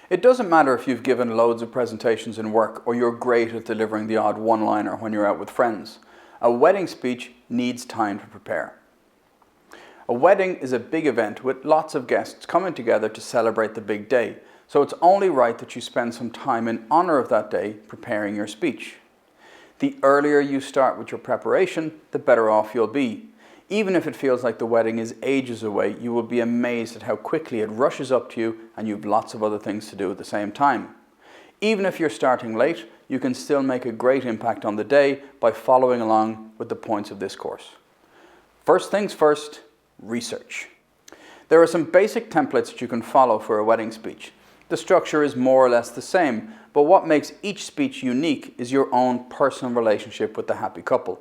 It doesn't matter if you've given loads of presentations in work or you're great at delivering the odd one-liner when you're out with friends. A wedding speech needs time to prepare. A wedding is a big event with lots of guests coming together to celebrate the big day, so it's only right that you spend some time in honor of that day preparing your speech. The earlier you start with your preparation, the better off you'll be. Even if it feels like the wedding is ages away, you will be amazed at how quickly it rushes up to you and you've lots of other things to do at the same time. Even if you're starting late, you can still make a great impact on the day by following along with the points of this course. First things first, research. There are some basic templates that you can follow for a wedding speech. The structure is more or less the same, but what makes each speech unique is your own personal relationship with the happy couple.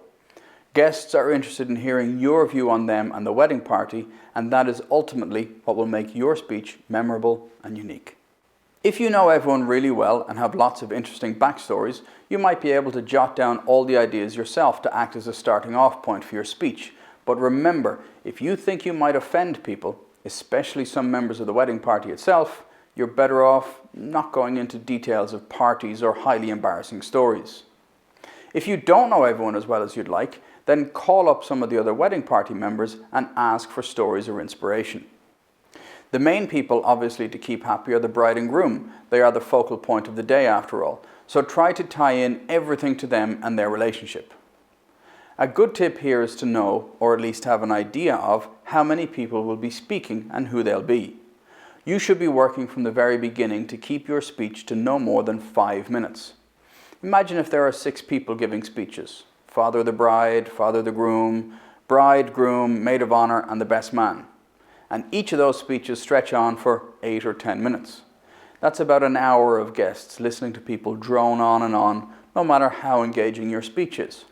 Guests are interested in hearing your view on them and the wedding party, and that is ultimately what will make your speech memorable and unique. If you know everyone really well and have lots of interesting backstories, you might be able to jot down all the ideas yourself to act as a starting off point for your speech. But remember, if you think you might offend people, especially some members of the wedding party itself, you're better off not going into details of parties or highly embarrassing stories. If you don't know everyone as well as you'd like, then call up some of the other wedding party members and ask for stories or inspiration. The main people, obviously, to keep happy are the bride and groom. They are the focal point of the day after all, so try to tie in everything to them and their relationship. A good tip here is to know, or at least have an idea of, how many people will be speaking and who they'll be. You should be working from the very beginning to keep your speech to no more than 5 minutes. Imagine if there are 6 people giving speeches: father of the bride, father of the groom, bride, groom, maid of honor, and the best man. And each of those speeches stretch on for 8 or 10 minutes. That's about an hour of guests listening to people drone on and on, no matter how engaging your speech is.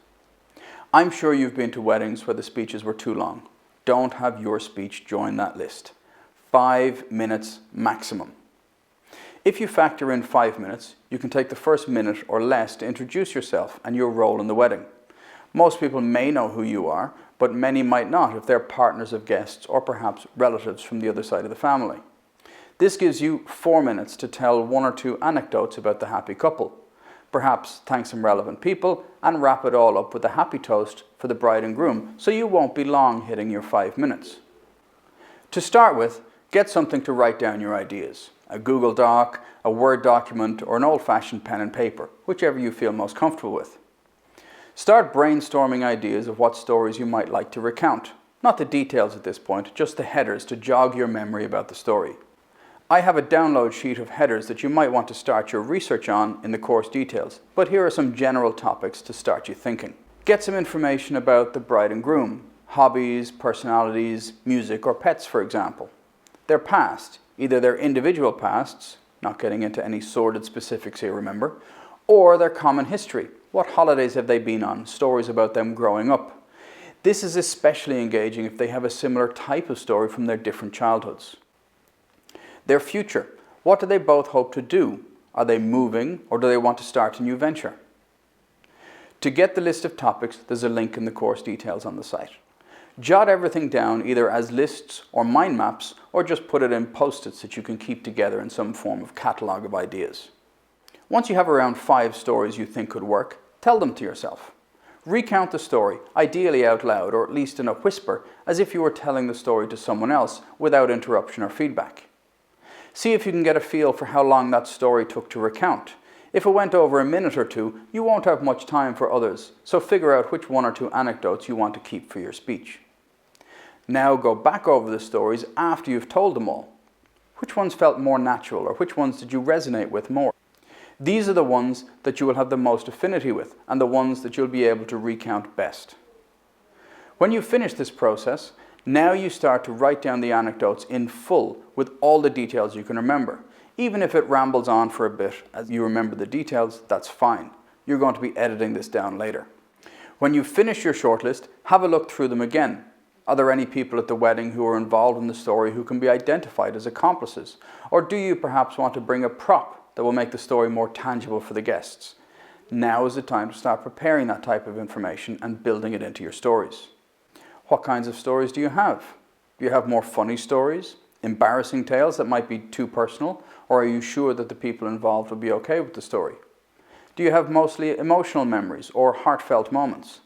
I'm sure you've been to weddings where the speeches were too long. Don't have your speech join that list. 5 minutes maximum. If you factor in 5 minutes, you can take the first minute or less to introduce yourself and your role in the wedding. Most people may know who you are, but many might not if they're partners of guests or perhaps relatives from the other side of the family. This gives you 4 minutes to tell 1 or 2 anecdotes about the happy couple. Perhaps thank some relevant people and wrap it all up with a happy toast for the bride and groom, so you won't be long hitting your 5 minutes. To start with, get something to write down your ideas. A Google Doc, a Word document, or an old-fashioned pen and paper, whichever you feel most comfortable with. Start brainstorming ideas of what stories you might like to recount. Not the details at this point, just the headers to jog your memory about the story. I have a download sheet of headers that you might want to start your research on in the course details, but here are some general topics to start you thinking. Get some information about the bride and groom, hobbies, personalities, music, or pets, for example. Their past, either their individual pasts, not getting into any sordid specifics here, remember, or their common history. What holidays have they been on? Stories about them growing up. This is especially engaging if they have a similar type of story from their different childhoods. Their future. What do they both hope to do? Are they moving, or do they want to start a new venture? To get the list of topics, there's a link in the course details on the site. Jot everything down either as lists or mind maps, or just put it in post-its that you can keep together in some form of catalogue of ideas. Once you have around 5 stories you think could work, tell them to yourself. Recount the story, ideally out loud or at least in a whisper, as if you were telling the story to someone else without interruption or feedback. See if you can get a feel for how long that story took to recount. If it went over a minute or 2, you won't have much time for others, so figure out which 1 or 2 anecdotes you want to keep for your speech. Now go back over the stories after you've told them all. Which ones felt more natural, or which ones did you resonate with more? These are the ones that you will have the most affinity with, and the ones that you'll be able to recount best. When you finish this process, now you start to write down the anecdotes in full with all the details you can remember. Even if it rambles on for a bit as you remember the details, that's fine. You're going to be editing this down later. When you finish your shortlist, have a look through them again. Are there any people at the wedding who are involved in the story who can be identified as accomplices? Or do you perhaps want to bring a prop that will make the story more tangible for the guests? Now is the time to start preparing that type of information and building it into your stories. What kinds of stories do you have? Do you have more funny stories, Embarrassing tales that might be too personal, or are you sure that the people involved will be okay with the story? Do you have mostly emotional memories or heartfelt moments?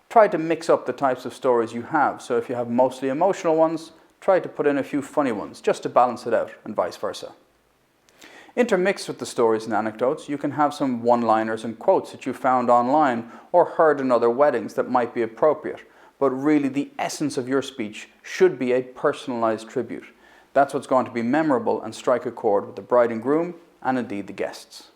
Try to mix up the types of stories you have, so if you have mostly emotional ones, try to put in a few funny ones just to balance it out, and vice versa. Intermixed with the stories and anecdotes, you can have some one-liners and quotes that you found online or heard in other weddings that might be appropriate, but really the essence of your speech should be a personalized tribute. That's what's going to be memorable and strike a chord with the bride and groom, and indeed the guests.